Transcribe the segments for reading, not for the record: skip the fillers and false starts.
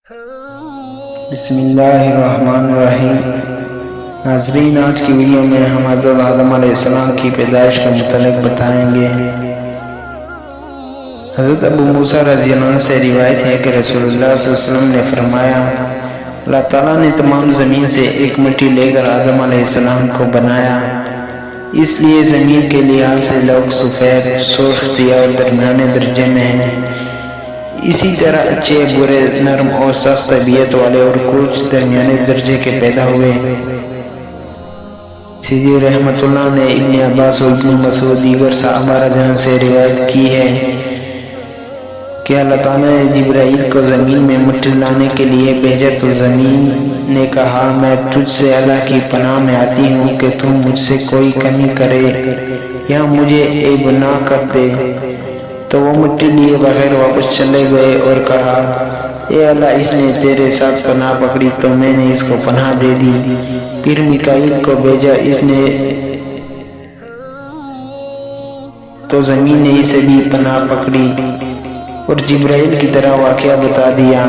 بسم اللہ الرحمن الرحیم۔ ناظرین، آج کی ویڈیو میں ہم حضرت آدم علیہ السلام کی پیدائش کے متعلق بتائیں گے۔ حضرت ابو موسیٰ رضی اللہ عنہ سے روایت ہے کہ رسول اللہ صلی اللہ علیہ وسلم نے فرمایا، اللہ تعالیٰ نے تمام زمین سے ایک مٹی لے کر آدم علیہ السلام کو بنایا، اس لیے زمین کے لحاظ سے لوگ سفید، سرخ، سیاہ اور درمیانے درجے میں ہیں۔ اسی طرح اچھے، برے، نرم اور سخت طبیعت والے اور کچھ درمیانے درجے کے پیدا ہوئے۔ سیدی رحمت اللہ نے ابن عباس اور ابن مسعود دیگر صحابہ رضوان سے روایت کی ہے کہ اللہ تعالیٰ نے جبرائیل کو زمین میں مٹی لانے کے لیے بھیجا تو زمین نے کہا، میں تجھ سے اللہ کی پناہ میں آتی ہوں کہ تم مجھ سے کوئی کمی کرے یا مجھے عیب نہ کر دے۔ تو وہ مٹی لیے بغیر واپس چلے گئے اور کہا، اے اللہ، اس نے تیرے ساتھ پناہ پکڑی تو میں نے اس کو پناہ دے دی۔ پھر میکائیل کو بھیجا، اس نے تو زمین نے اسے بھی پناہ پکڑی اور جبرائیل کی طرح واقعہ بتا دیا۔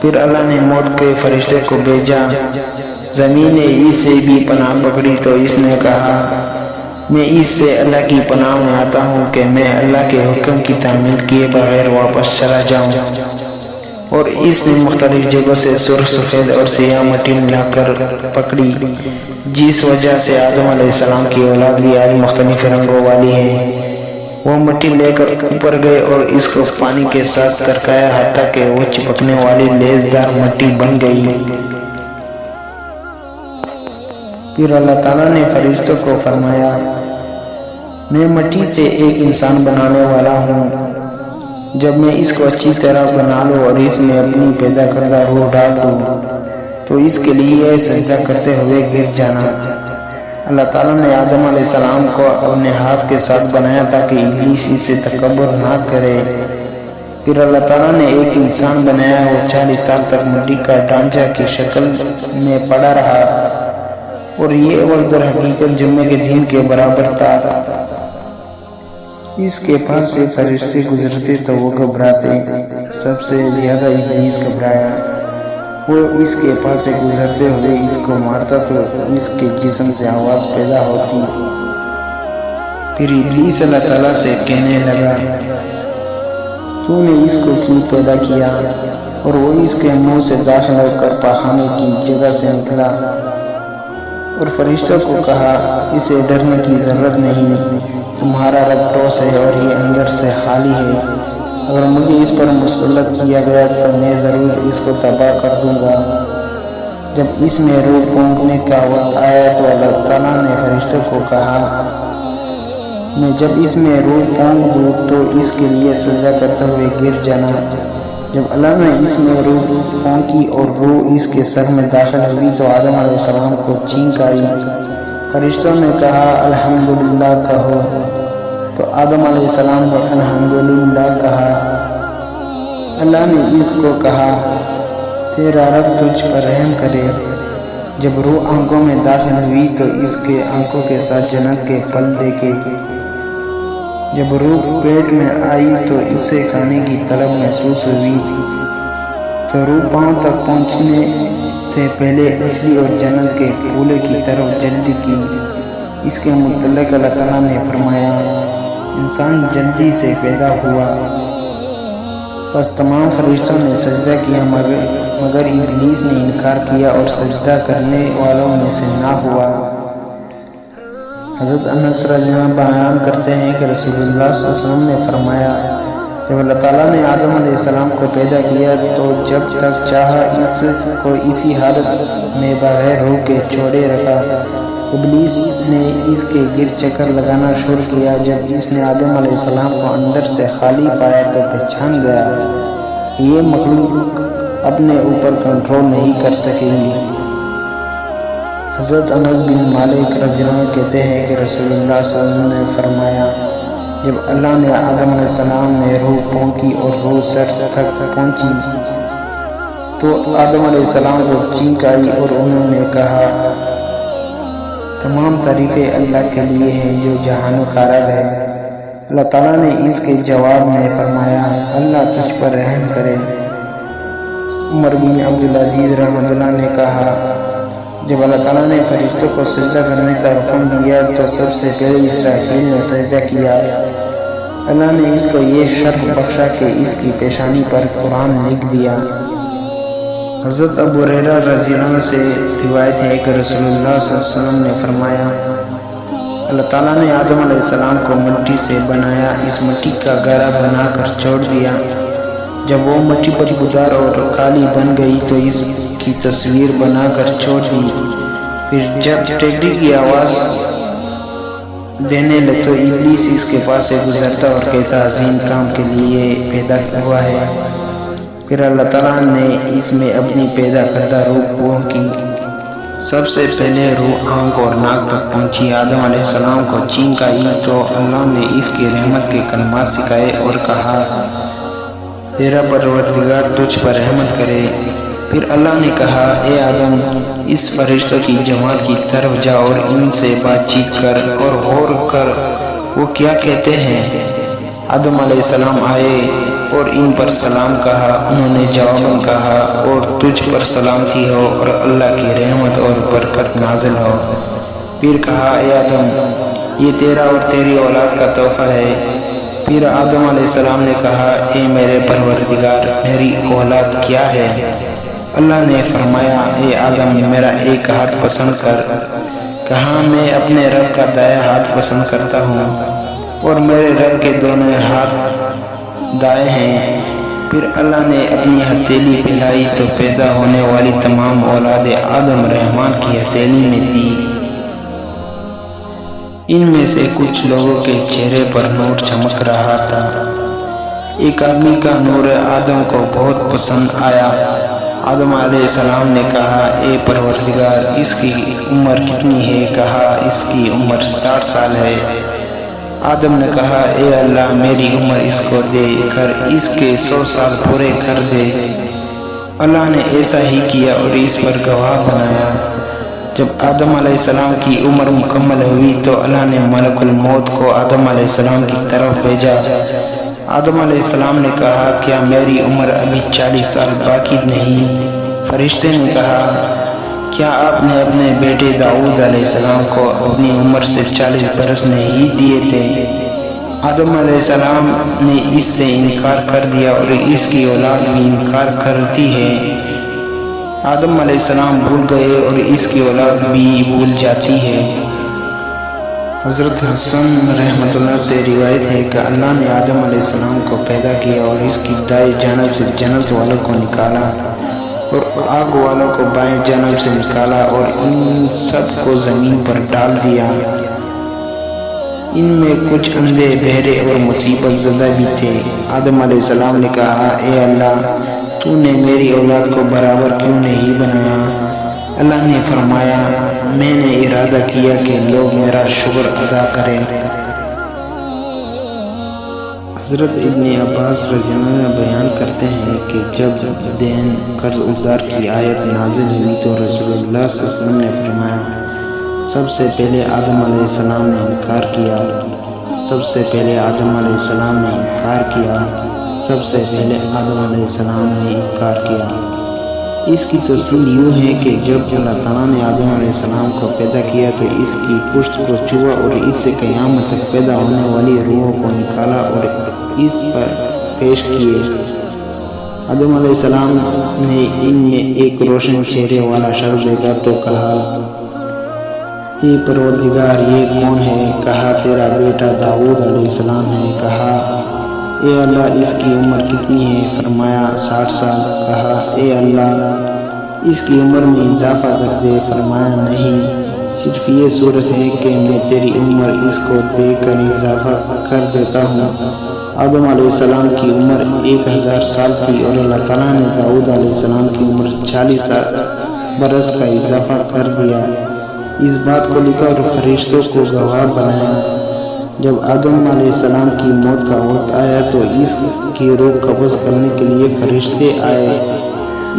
پھر اللہ نے موت کے فرشتے کو بھیجا، زمین نے اس سے بھی پناہ پکڑی تو اس نے کہا، میں اس سے اللہ کی پناہ میں آتا ہوں کہ میں اللہ کے حکم کی تعمیل کیے بغیر واپس چلا جاؤں۔ اور اس نے مختلف جگہوں سے سرخ، سفید اور سیاہ مٹی ملا کر پکڑی، جس وجہ سے آدم علیہ السلام کی اولاد بھی آج مختلف رنگوں والی ہے۔ وہ مٹی لے کر اوپر گئے اور اس کو پانی کے ساتھ ترکایا حتیٰ کہ وہ چپکنے والی لیسدار مٹی بن گئی۔ پھر اللہ تعالیٰ نے فرشتوں کو فرمایا، میں مٹی سے ایک انسان بنانے والا ہوں، جب میں اس کو اچھی طرح بنا لوں اور اس میں اپنی پیدا کردہ روح ڈال دوں تو اس کے لیے سجدہ کرتے ہوئے گر جانا۔ اللہ تعالیٰ نے آدم علیہ السلام کو اپنے ہاتھ کے ساتھ بنایا تاکہ ابلیس اسے تکبر نہ کرے۔ پھر اللہ تعالیٰ نے ایک انسان بنایا، وہ 40 سال تک مٹی کا ڈھانچہ کی شکل میں پڑا رہا اور یہ وقت در حقیقت جمعے کے دن کے برابر تھا۔ اس کے پاس سے فرشتے گزرتے تو وہ گھبراتے، سب سے زیادہ ابلیس گھبرایا۔ وہ اس کے پاس سے گزرتے ہوئے اس کو مارتا تو اس کے جسم سے آواز پیدا ہوتی۔ پھر ابلیس اللہ تعالیٰ سے کہنے لگا، تو نے اس کو کیوں پیدا کیا؟ اور وہ اس کے منہ سے داخل ہو کر پاخانے کی جگہ سے نکلا اور فرشتوں کو کہا، اسے ڈرنے کی ضرورت نہیں، تمہارا رب ٹھوس ہے اور یہ اندر سے خالی ہے۔ اگر مجھے اس پر مسلط کیا گیا تو میں ضرور اس کو تباہ کر دوں گا۔ جب اس میں روح پھونکنے کا وقت آیا تو اللہ تعالیٰ نے فرشتوں کو کہا، میں جب اس میں روح پھونک دوں تو اس کے لیے سجدہ کرتے ہوئے گر جانا۔ جب اللہ نے اس میں روح پھونکی اور روح اس کے سر میں داخل ہوئی تو آدم علیہ السلام کو چینک آئی۔ فرشتوں نے کہا، الحمدللہ کہو، تو آدم علیہ السلام نے الحمدللہ کہا۔ اللہ نے اس کو کہا، تیرا رب تجھ پر رحم کرے۔ جب روح آنکھوں میں داخل ہوئی تو اس کے آنکھوں کے ساتھ جنت کے پھل دیکھے۔ جب روح پیٹ میں آئی تو اسے کھانے کی طلب محسوس ہوئی تو روح پاؤں تک پہنچنے سے پہلے اچھلی اور جنت کے پھولے کی طرف جلدی کی۔ اس کے متعلق اللہ تعالیٰ نے فرمایا، انسان جلدی سے پیدا ہوا۔ بس تمام فرشتوں نے سجدہ کیا مگر ابلیس نے انکار کیا اور سجدہ کرنے والوں میں سے نہ ہوا۔ حضرت انس رضی اللہ عنہ بیان کرتے ہیں کہ رسول اللہ صلی اللہ علیہ وسلم نے فرمایا، جب اللہ تعالیٰ نے آدم علیہ السلام کو پیدا کیا تو جب تک چاہا اس کو اسی حالت میں بغیر روح کے چھوڑے رکھا۔ ابلیس نے اس کے گر چکر لگانا شروع کیا۔ جب اس نے آدم علیہ السلام کو اندر سے خالی پایا تو پہچان گیا کہ یہ مخلوق اپنے اوپر کنٹرول نہیں کر سکے گی۔ حضرت انس بن مالک رضی اللہ عنہ کہتے ہیں کہ رسول اللہ صلی اللہ علیہ وسلم نے فرمایا، جب اللہ نے آدم علیہ السلام میں روح پھونکی اور روح سر تک پہنچی تو آدم علیہ السلام کو چینک آئی اور انہوں نے کہا، تمام تعریفیں اللہ کے لیے ہیں جو جہانوں کا رب ہے۔ اللہ تعالیٰ نے اس کے جواب میں فرمایا، اللہ تجھ پر رحم کرے۔ عمر بن عبدالعزیز رحمۃ اللہ نے کہا، جب اللہ تعالیٰ نے فرشتوں کو سجدہ کرنے کا حکم دیا تو سب سے پہلے اسرافیل نے سجدہ کیا۔ اللہ نے اس کو یہ شرف بخشا کہ اس کی پیشانی پر قرآن لکھ دیا۔ حضرت ابو ہریرہ رضی اللہ عنہ سے روایت ہے کہ رسول اللہ صلی اللہ علیہ وسلم نے فرمایا، اللہ تعالیٰ نے آدم علیہ السلام کو مٹی سے بنایا، اس مٹی کا گھڑا بنا کر چھوڑ دیا۔ جب وہ مٹی بدبودار اور کالی بن گئی تو اس کی تصویر بنا کر چھوڑ دی۔ پھر جب ٹیکری کی آواز دینے لگے تو ابلیس اس کے پاس سے گزرتا اور کہتا، عظیم کام کے لیے پیدا ہوا ہے۔ پھر اللہ تعالیٰ نے اس میں اپنی پیدا کردہ روح پھونکی۔ سب سے پہلے روح آنکھ اور ناک تک پہنچی۔ آدم علیہ السلام کو چینک آئی تو اللہ نے اس کی رحمت کے کلمات سکھائے اور کہا، تیرا پروردگار تجھ پر رحمت کرے۔ پھر اللہ نے کہا، اے آدم، اس فرشتوں کی جماعت کی طرف جا اور ان سے بات چیت کر اور غور کر وہ کیا کہتے ہیں۔ آدم علیہ السلام آئے اور ان پر سلام کہا۔ انہوں نے جواباً کہا، اور تجھ پر سلامتی ہو اور اللہ کی رحمت اور برکت نازل ہو۔ پھر کہا، اے آدم، یہ تیرا اور تیری اولاد کا تحفہ ہے۔ پھر آدم علیہ السلام نے کہا، اے میرے پروردگار، میری اولاد کیا ہے؟ اللہ نے فرمایا، اے آدم، میرا ایک ہاتھ پسند کر۔ کہا، میں اپنے رب کا دایاں ہاتھ پسند کرتا ہوں اور میرے رب کے دونوں ہاتھ دائیں ہیں۔ پھر اللہ نے اپنی ہتھیلی پھیلائی تو پیدا ہونے والی تمام اولاد آدم رحمان کی ہتھیلی میں دی۔ ان میں سے کچھ لوگوں کے چہرے پر نور چمک رہا تھا۔ ایک آدمی کا نور آدم کو بہت پسند آیا۔ آدم علیہ السلام نے کہا، اے پروردگار، اس کی عمر کتنی ہے؟ کہا، اس کی عمر 60 سال ہے۔ آدم نے کہا، اے اللہ، میری عمر اس کو دے کر اس کے 100 سال پورے کر دے۔ اللہ نے ایسا ہی کیا اور اس پر گواہ بنایا۔ جب آدم علیہ السلام کی عمر مکمل ہوئی تو اللہ نے ملک الموت کو آدم علیہ السلام کی طرف بھیجا۔ آدم علیہ السلام نے کہا، کیا میری عمر ابھی 40 سال باقی نہیں؟ فرشتے نے کہا، کیا آپ نے اپنے بیٹے داؤد علیہ السلام کو اپنی عمر سے 40 برس نہیں دیے تھے؟ آدم علیہ السلام نے اس سے انکار کر دیا اور اس کی اولاد بھی انکار کرتی ہے۔ آدم علیہ السلام بھول گئے اور اس کی اولاد بھی بھول جاتی ہے۔ حضرت حسن رحمۃ اللہ سے روایت ہے کہ اللہ نے آدم علیہ السلام کو پیدا کیا اور اس کی دائیں جانب سے جنت والوں کو نکالا اور آگ والوں کو بائیں جانب سے نکالا اور ان سب کو زمین پر ڈال دیا۔ ان میں کچھ اندھے، بہرے اور مصیبت زدہ بھی تھے۔ آدم علیہ السلام نے کہا، اے اللہ، تو نے میری اولاد کو برابر کیوں نہیں بنایا؟ اللہ نے فرمایا، میں نے ارادہ کیا کہ لوگ میرا شکر ادا کریں۔ حضرت ابن عباس رضی اللہ عنہ بیان کرتے ہیں کہ جب دین قرض ادار کی آیت نازل ہوئی تو رسول اللہ صلی اللہ علیہ وسلم نے فرمایا، سب سے پہلے آدم علیہ السلام نے انکار کیا، سب سے پہلے آدم علیہ السلام نے انکار کیا، سب سے پہلے آدم علیہ السلام نے انکار کیا۔ اس کی تفصیل یوں ہے کہ جب اللہ تعالیٰ نے آدم علیہ السلام کو پیدا کیا تو اس کی پشت کو چھوا اور اس سے قیامت تک پیدا ہونے والی روحوں کو نکالا اور اس پر پیش کیے۔ آدم علیہ السلام نے ان میں ایک روشن چہرے والا شخص دیکھا تو کہا، اے پروردگار، یہ کون ہے؟ کہا، تیرا بیٹا داؤد علیہ السلام ہے۔ کہا، اے اللہ، اس کی عمر کتنی ہے؟ فرمایا، 60 سال۔ کہا، اے اللہ، اس کی عمر میں اضافہ کر دے۔ فرمایا، نہیں، صرف یہ صورت ہے کہ میں تیری عمر اس کو دے کر اضافہ کر دیتا ہوں۔ آدم علیہ السلام کی عمر 1000 سال تھی اور اللہ تعالیٰ نے داؤد علیہ السلام کی عمر 40 برس کا اضافہ کر دیا۔ اس بات کو لکھا اور فرشتوں کو گواہ بنایا۔ جب آدم علیہ السلام کی موت کا وقت آیا تو اس کی روح قبض کرنے کے لیے فرشتے آئے۔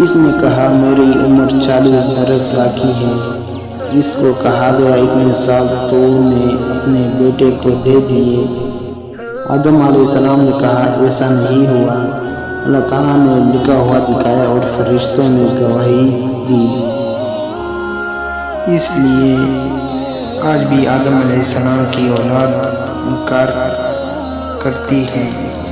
اس نے کہا، میری عمر 40 برس باقی ہے۔ اس کو کہا گیا، اتنے سال تو نے اپنے بیٹے کو دے دیے۔ آدم علیہ السلام نے کہا، ایسا نہیں ہوا۔ اللہ تعالیٰ نے لکھا ہوا دکھایا اور فرشتوں نے گواہی دی۔ اس لیے آج بھی آدم علیہ السلام کی اولاد انکار کرتی ہے۔